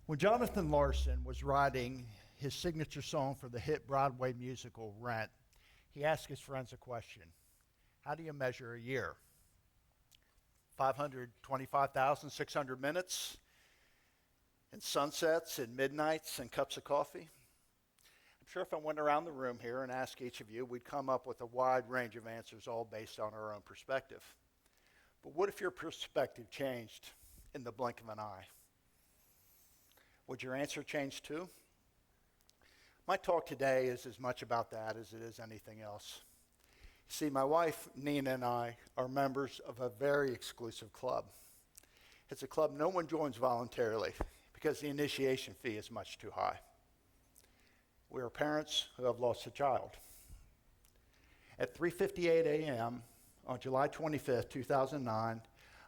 When Jonathan Larson was writing his signature song for the hit Broadway musical Rent, he asked his friends a question. How do you measure a year? 525,600 minutes and sunsets and midnights and cups of coffee? I'm sure if I went around the room here and asked each of you, we'd come up with a wide range of answers, all based on our own perspective. But what if your perspective changed in the blink of an eye? Would your answer change too? My talk today is as much about that as it is anything else. See, my wife, Nina, and I are members of a very exclusive club. It's a club no one joins voluntarily because the initiation fee is much too high. We are parents who have lost a child. At 3:58 a.m. on July 25th, 2009,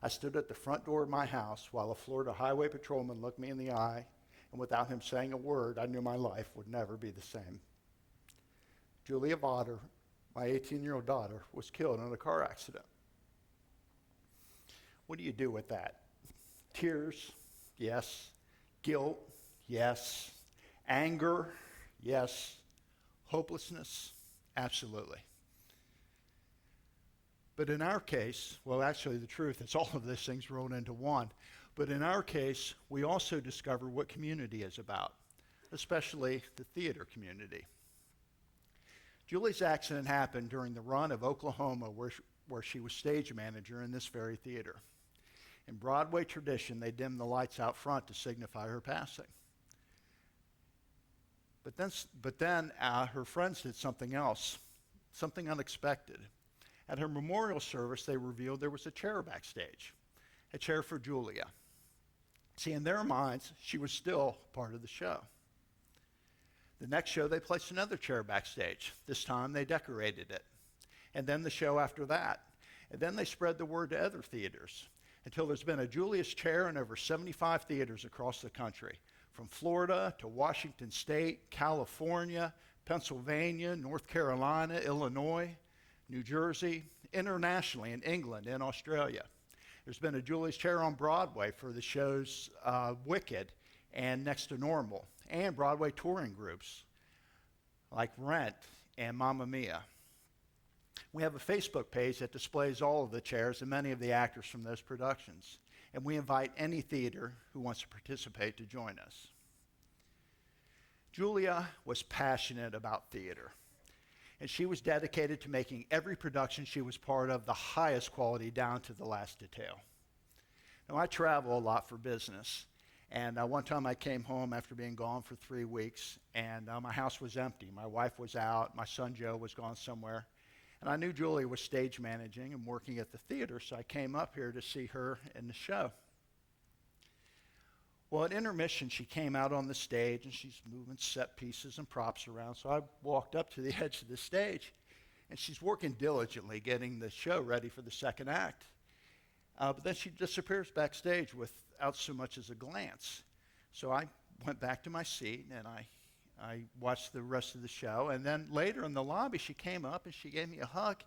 I stood at the front door of my house while a Florida highway patrolman looked me in the eye, and without him saying a word, I knew my life would never be the same. Julia Vatter, my 18-year-old daughter, was killed in a car accident. What do you do with that? Tears? Yes. Guilt? Yes. Anger? Yes. Hopelessness? Absolutely. But in our case, well, actually the truth is all of these things rolled into one. But in our case, we also discover what community is about, especially the theater community. Julie's accident happened during the run of Oklahoma, where she was stage manager in this very theater. In Broadway tradition, they dimmed the lights out front to signify her passing. But then her friends did something else, something unexpected. At her memorial service, they revealed there was a chair backstage, a chair for Julia. See, in their minds, she was still part of the show. The next show, they placed another chair backstage. This time, they decorated it. And then the show after that. And then they spread the word to other theaters until there's been a Julia's chair in over 75 theaters across the country, from Florida to Washington State, California, Pennsylvania, North Carolina, Illinois, New Jersey, internationally in England and Australia. There's been a Julie's chair on Broadway for the shows Wicked and Next to Normal, and Broadway touring groups like Rent and Mamma Mia. We have a Facebook page that displays all of the chairs and many of the actors from those productions, and we invite any theater who wants to participate to join us. Julia was passionate about theater, and she was dedicated to making every production she was part of the highest quality down to the last detail. Now, I travel a lot for business, and one time I came home after being gone for 3 weeks, and my house was empty. My wife was out, my son Joe was gone somewhere, and I knew Julia was stage managing and working at the theater, so I came up here to see her in the show. Well, at intermission, she came out on the stage, and she's moving set pieces and props around. So I walked up to the edge of the stage, and she's working diligently getting the show ready for the second act. But then she disappears backstage without so much as a glance. So I went back to my seat, and I watched the rest of the show. And then later in the lobby, she came up, and she gave me a hug.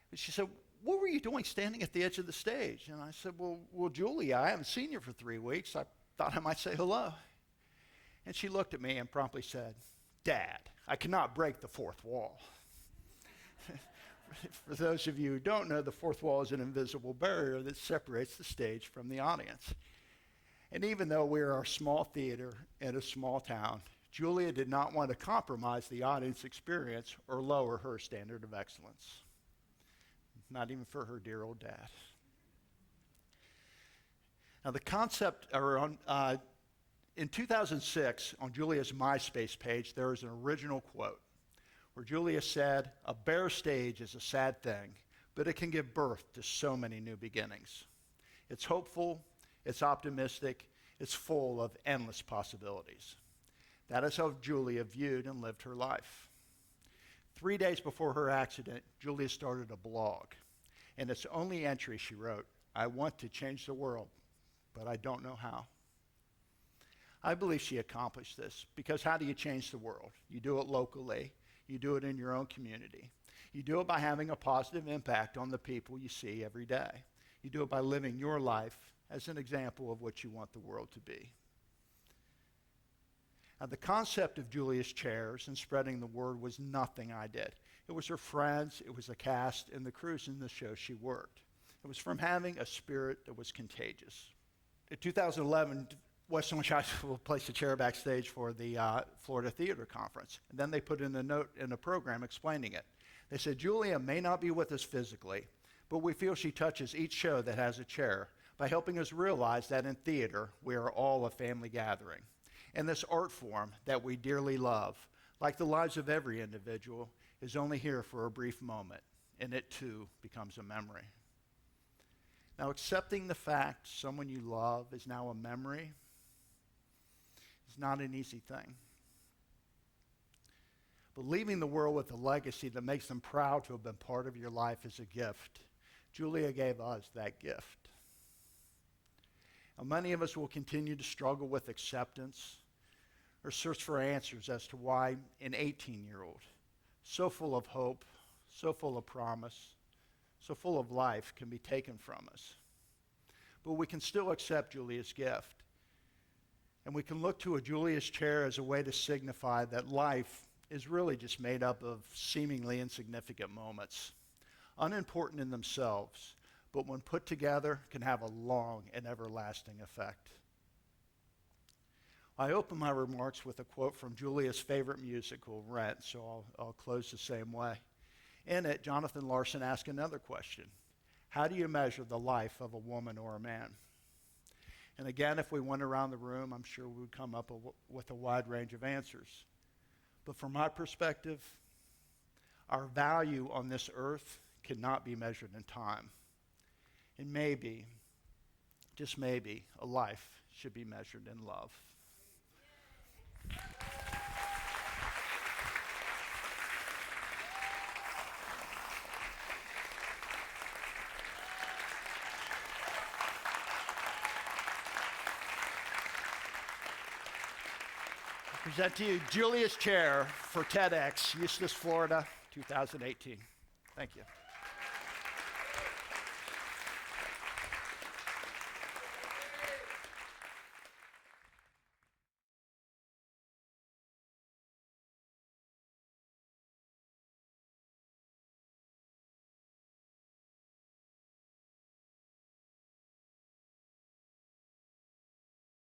And she said, "What were you doing standing at the edge of the stage?" And I said, well, Julia, I haven't seen you for 3 weeks. I thought I might say hello. And she looked at me and promptly said, "Dad, I cannot break the fourth wall." For those of you who don't know, the fourth wall is an invisible barrier that separates the stage from the audience. And even though we are a small theater in a small town, Julia did not want to compromise the audience experience or lower her standard of excellence. Not even for her dear old dad. Now, the concept, in 2006, on Julia's MySpace page, there is an original quote where Julia said, "A bare stage is a sad thing, but it can give birth to so many new beginnings. It's hopeful, it's optimistic, it's full of endless possibilities." That is how Julia viewed and lived her life. 3 days before her accident, Julia started a blog. In its only entry, she wrote, "I want to change the world, but I don't know how." I believe she accomplished this because how do you change the world? You do it locally. You do it in your own community. You do it by having a positive impact on the people you see every day. You do it by living your life as an example of what you want the world to be. The concept of Julia's chairs and spreading the word was nothing I did. It was her friends, it was the cast, and the crews in the show she worked. It was from having a spirit that was contagious. In 2011, West Orange High School placed a chair backstage for the Florida Theater Conference. And then they put in a note in a program explaining it. They said, Julia may not be with us physically, but we feel she touches each show that has a chair by helping us realize that in theater, we are all a family gathering. And this art form that we dearly love, like the lives of every individual, is only here for a brief moment, and it too becomes a memory. Now, accepting the fact someone you love is now a memory is not an easy thing. But leaving the world with a legacy that makes them proud to have been part of your life is a gift. Julia gave us that gift. Now, many of us will continue to struggle with acceptance or search for answers as to why an 18-year-old, so full of hope, so full of promise, so full of life, can be taken from us. But we can still accept Julia's gift. And we can look to a Julia's chair as a way to signify that life is really just made up of seemingly insignificant moments, unimportant in themselves, but when put together can have a long and everlasting effect. I open my remarks with a quote from Julia's favorite musical, Rent, so I'll close the same way. In it, Jonathan Larson asked another question. How do you measure the life of a woman or a man? And again, if we went around the room, I'm sure we would come up with a wide range of answers. But from my perspective, our value on this earth cannot be measured in time. And maybe, just maybe, a life should be measured in love. I present to you Julia's chair for TEDxEustis, Florida, 2018. Thank you.